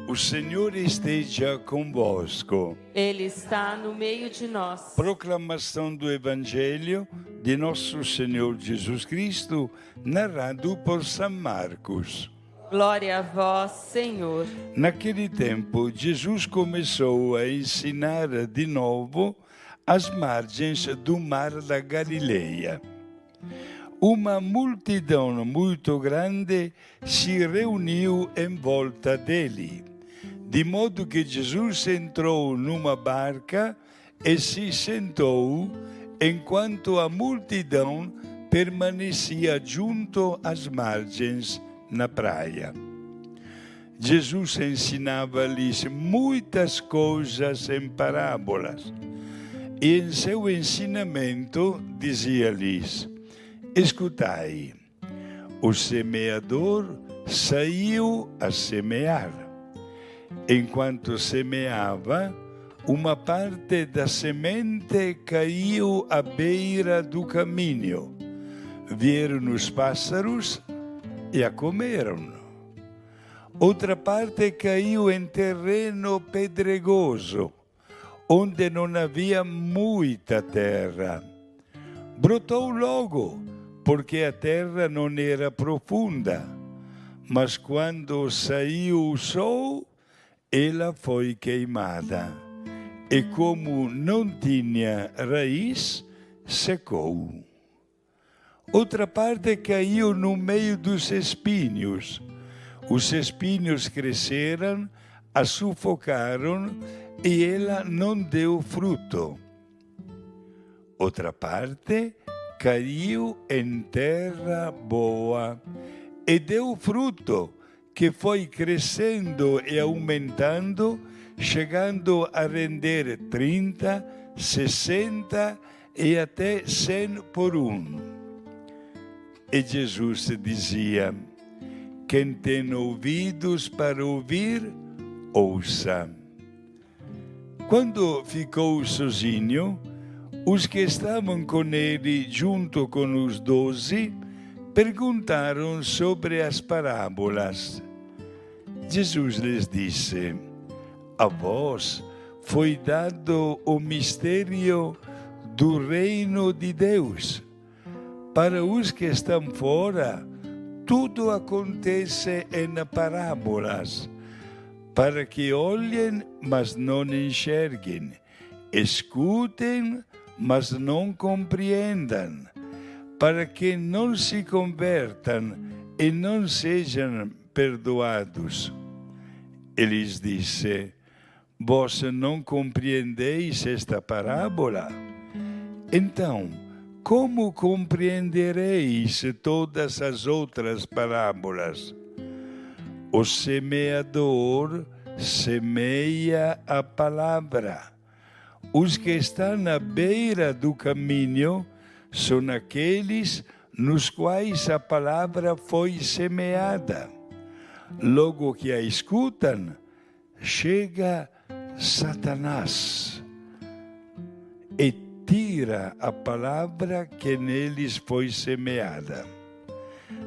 O Senhor esteja convosco. Ele está no meio de nós. Proclamação do Evangelho de nosso Senhor Jesus Cristo, narrado por São Marcos. Glória a vós, Senhor. Naquele tempo, Jesus começou a ensinar de novo às margens do mar da Galileia. Uma multidão muito grande se reuniu em volta dele, de modo que Jesus entrou numa barca e se sentou, enquanto a multidão permanecia junto às margens na praia. Jesus ensinava-lhes muitas coisas em parábolas, e em seu ensinamento dizia-lhes: escutai, o semeador saiu a semear. Enquanto semeava, uma parte da semente caiu à beira do caminho. Vieram os pássaros e a comeram. Outra parte caiu em terreno pedregoso, onde não havia muita terra. Brotou logo, porque a terra não era profunda. Mas quando saiu o sol, ela foi queimada. E como não tinha raiz, secou. Outra parte caiu no meio dos espinhos. Os espinhos cresceram, a sufocaram e ela não deu fruto. Outra parte caiu em terra boa e deu fruto, que foi crescendo e aumentando, chegando a render 30, 60 e até 100 por um. E Jesus dizia: quem tem ouvidos para ouvir, ouça. Quando ficou sozinho, os que estavam com ele, junto com os 12, perguntaram sobre as parábolas. Jesus lhes disse: a vós foi dado o mistério do reino de Deus. Para os que estão fora, tudo acontece em parábolas, para que olhem, mas não enxerguem, escutem, mas não compreendam, para que não se convertam e não sejam perdoados. Ele lhes disse: vós não compreendeis esta parábola? Então, como compreendereis todas as outras parábolas? O semeador semeia a palavra. Os que estão à beira do caminho são aqueles nos quais a palavra foi semeada. Logo que a escutam, chega Satanás e tira a palavra que neles foi semeada.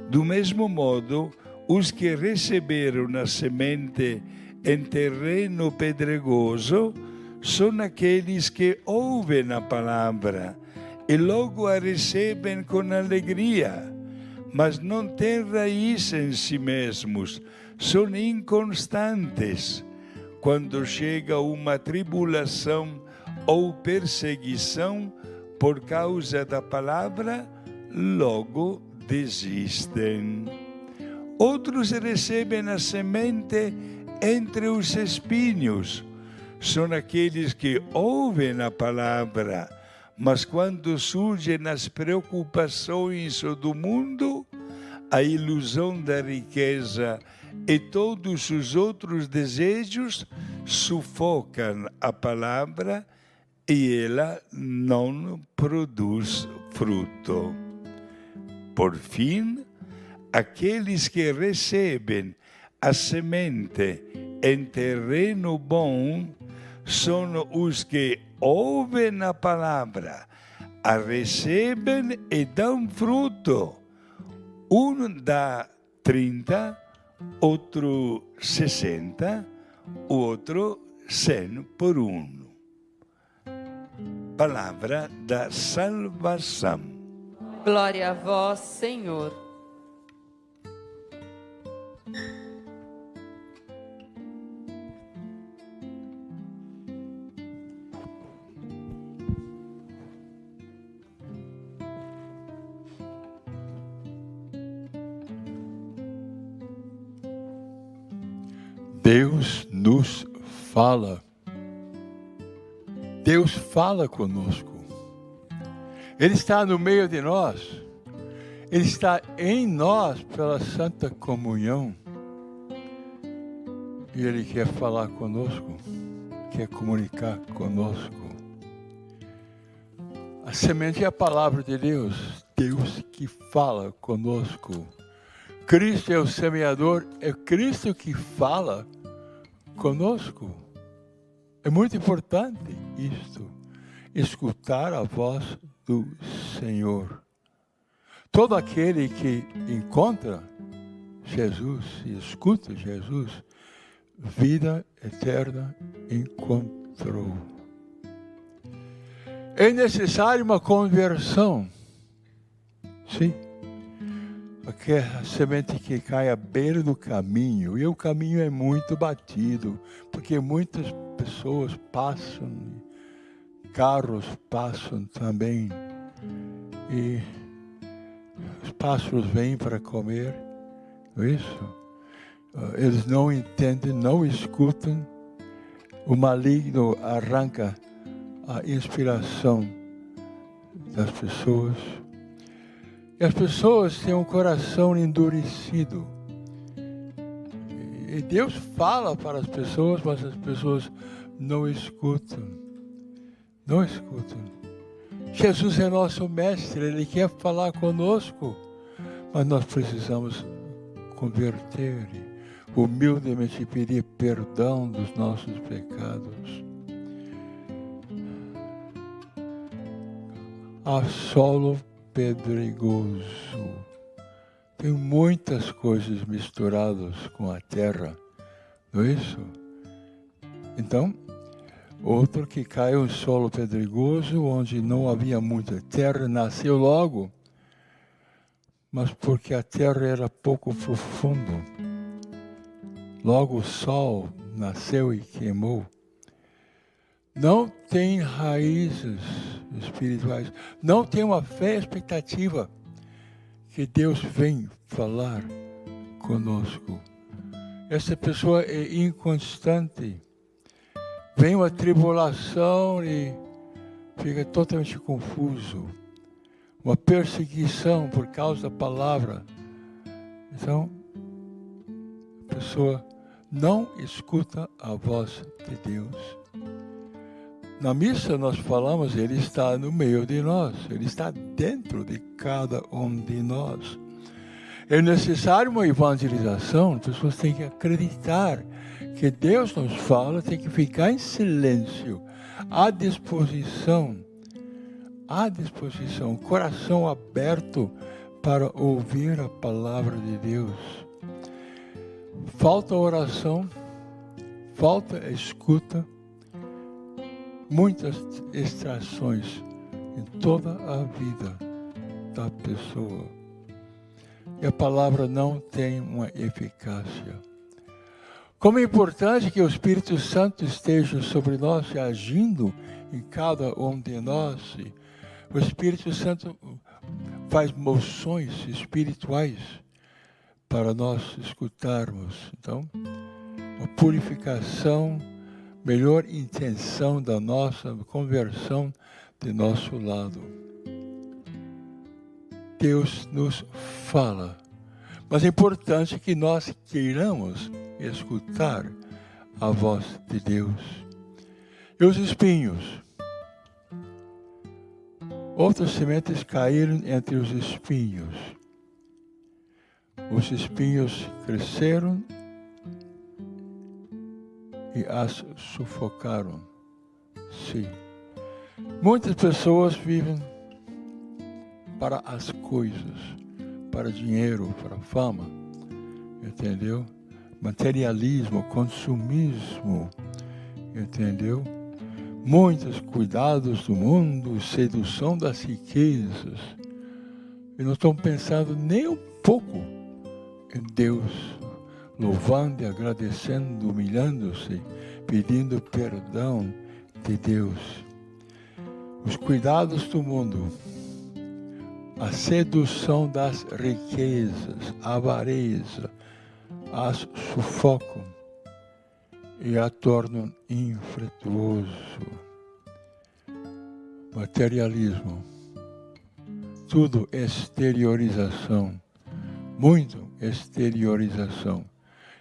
Do mesmo modo, os que receberam a semente em terreno pedregoso são aqueles que ouvem a palavra e logo a recebem com alegria, mas não têm raiz em si mesmos, são inconstantes. Quando chega uma tribulação ou perseguição por causa da palavra, logo desistem. Outros recebem a semente entre os espinhos. São aqueles que ouvem a palavra, mas quando surgem as preocupações do mundo, a ilusão da riqueza e todos os outros desejos sufocam a palavra e ela não produz fruto. Por fim, aqueles que recebem a semente em terreno bom são os que ouvem a palavra, a recebem e dão fruto. Um dá 30, outro 60, o outro 100 por 1. Palavra da salvação. Glória a vós, Senhor. Deus nos fala. Deus fala conosco. Ele está no meio de nós. Ele está em nós pela Santa Comunhão. E Ele quer falar conosco, quer comunicar conosco. A semente é a palavra de Deus, Deus que fala conosco. Cristo é o semeador, é Cristo que fala conosco. É muito importante isto, escutar a voz do Senhor. Todo aquele que encontra Jesus e escuta Jesus, vida eterna encontrou. É necessário uma conversão. Sim. Aquela semente que cai à beira do caminho, e o caminho é muito batido, porque muitas pessoas passam, carros passam também, e os pássaros vêm para comer, não é isso? Eles não entendem, não escutam, o maligno arranca a inspiração das pessoas. E as pessoas têm um coração endurecido. E Deus fala para as pessoas, mas as pessoas não escutam. Não escutam. Jesus é nosso mestre, Ele quer falar conosco, mas nós precisamos converter, humildemente pedir perdão dos nossos pecados. Há solo pedregoso. Tem muitas coisas misturadas com a terra, não é isso? Então, outro que caiu em solo pedregoso, onde não havia muita terra, nasceu logo, mas porque a terra era pouco profunda. Logo o sol nasceu e queimou. Não tem raízes espirituais, não tem uma fé expectativa que Deus vem falar conosco. Essa pessoa é inconstante. Vem uma tribulação e fica totalmente confuso. Uma perseguição por causa da palavra. Então, a pessoa não escuta a voz de Deus. Na missa nós falamos, Ele está no meio de nós, Ele está dentro de cada um de nós. É necessário uma evangelização, as pessoas têm que acreditar que Deus nos fala, tem que ficar em silêncio, à disposição, coração aberto para ouvir a palavra de Deus. Falta oração, falta escuta, muitas distrações em toda a vida da pessoa. E a palavra não tem uma eficácia. Como é importante que o Espírito Santo esteja sobre nós e agindo em cada um de nós. O Espírito Santo faz moções espirituais para nós escutarmos. Então, a purificação, melhor intenção da nossa conversão de nosso lado. Deus nos fala, mas é importante que nós queiramos escutar a voz de Deus. E os espinhos? Outras sementes caíram entre os espinhos. Os espinhos cresceram e as sufocaram. Sim. Muitas pessoas vivem para as coisas, para dinheiro, para fama, entendeu? materialismo, consumismo, entendeu? Muitos cuidados do mundo, sedução das riquezas. E não estão pensando nem um pouco em Deus, louvando e agradecendo, humilhando-se, pedindo perdão de Deus. Os cuidados do mundo, a sedução das riquezas, a avareza, as sufocam e a tornam infrutuoso. Materialismo, tudo exteriorização, muito exteriorização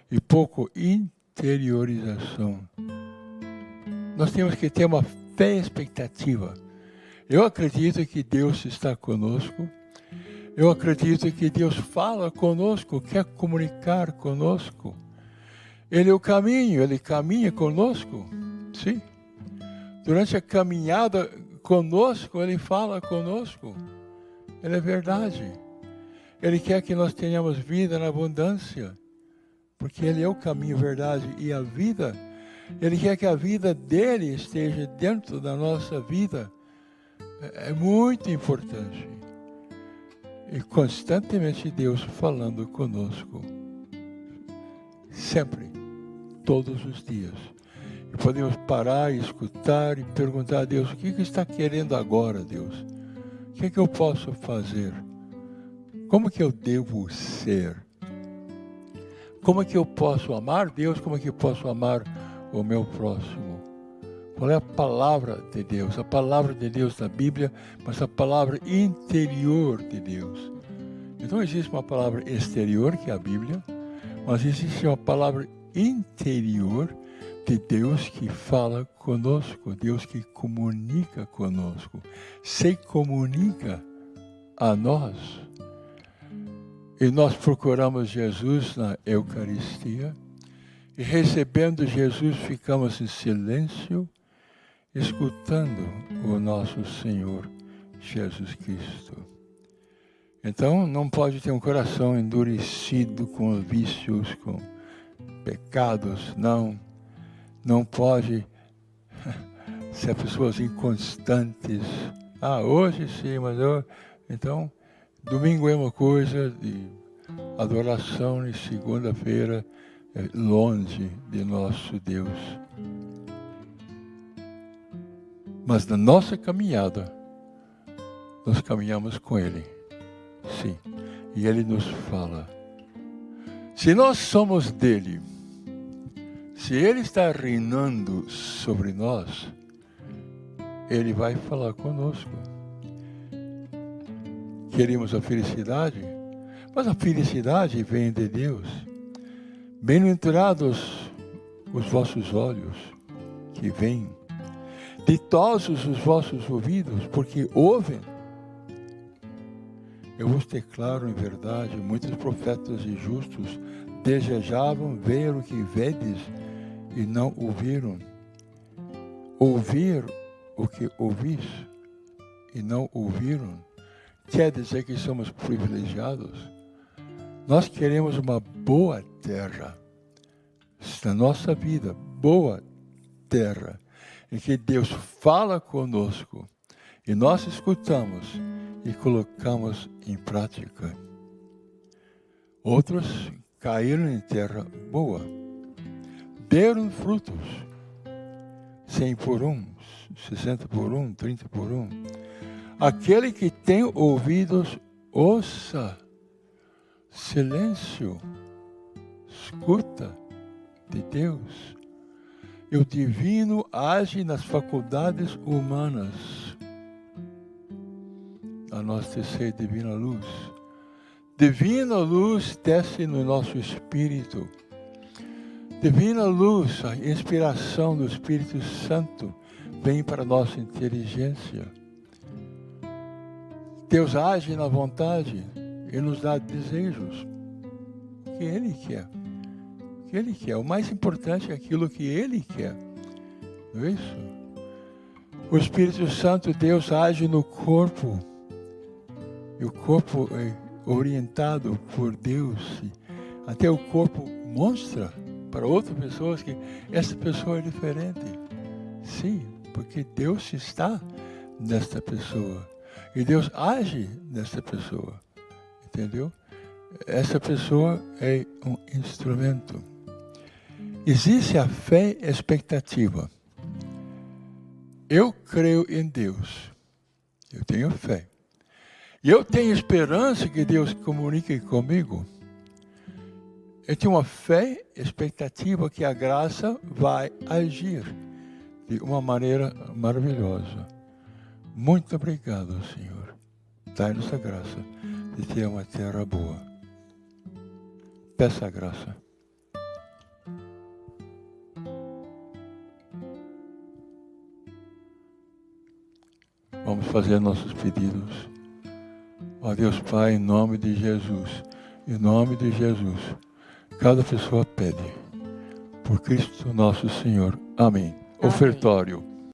e pouco interiorização. Nós temos que ter uma fé e expectativa. Eu acredito que Deus está conosco. Eu acredito que Deus fala conosco, quer comunicar conosco. Ele é o caminho, Ele caminha conosco. Sim. Durante a caminhada conosco, Ele fala conosco. Ele é verdade. Ele quer que nós tenhamos vida na abundância. Porque Ele é o caminho, verdade e a vida. Ele quer que a vida dEle esteja dentro da nossa vida. É muito importante. E constantemente Deus falando conosco. Sempre. Todos os dias. E podemos parar e escutar e perguntar a Deus, o que está querendo agora, Deus? O que eu posso fazer? Como que eu devo ser? Como é que eu posso amar Deus? Como é que eu posso amar o meu próximo? Qual é a palavra de Deus? A palavra de Deus na Bíblia, mas a palavra interior de Deus. Então existe uma palavra exterior, que é a Bíblia, mas existe uma palavra interior de Deus que fala conosco, Deus que comunica conosco, se comunica a nós. E nós procuramos Jesus na Eucaristia, e recebendo Jesus ficamos em silêncio, escutando o nosso Senhor Jesus Cristo. Então, não pode ter um coração endurecido com vícios, com pecados, não. Não pode ser pessoas inconstantes. Hoje sim, mas eu... Então, domingo é uma coisa, de adoração, e segunda-feira é longe de nosso Deus. Mas na nossa caminhada, nós caminhamos com Ele. Sim. E Ele nos fala. Se nós somos dEle, se Ele está reinando sobre nós, Ele vai falar conosco. Queremos a felicidade? Mas a felicidade vem de Deus. Bem-aventurados os vossos olhos que veem. Ditosos os vossos ouvidos, porque ouvem. Eu vos declaro em verdade, muitos profetas e justos desejavam ver o que vedes e não ouviram. Ouvir o que ouvis e não ouviram. Quer dizer que somos privilegiados? Nós queremos uma boa terra. Na nossa vida, boa terra. Em que Deus fala conosco e nós escutamos e colocamos em prática. Outros caíram em terra boa, deram frutos, 100 por 1, 60 por 1, 30 por 1. Aquele que tem ouvidos, ouça. Silêncio, escuta de Deus. E o divino age nas faculdades humanas. A nós descer divina luz. Divina luz desce no nosso espírito. Divina luz, a inspiração do Espírito Santo vem para a nossa inteligência. Deus age na vontade e nos dá desejos. O que Ele quer. O que Ele quer. O mais importante é aquilo que Ele quer. Não é isso? O Espírito Santo, Deus age no corpo. E o corpo é orientado por Deus. Até o corpo demonstra para outras pessoas que essa pessoa é diferente. Sim, porque Deus está nesta pessoa. E Deus age nesta pessoa. Entendeu? Essa pessoa é um instrumento. Existe a fé e a expectativa. Eu creio em Deus. Eu tenho fé. E eu tenho esperança que Deus comunique comigo. Eu tenho uma fé e expectativa que a graça vai agir de uma maneira maravilhosa. Muito obrigado, Senhor. Dai-nos a graça de ter uma terra boa. Peça a graça. Vamos fazer nossos pedidos. Ó Deus Pai, em nome de Jesus, em nome de Jesus, cada pessoa pede. Por Cristo nosso Senhor. Amém. Amém. Ofertório.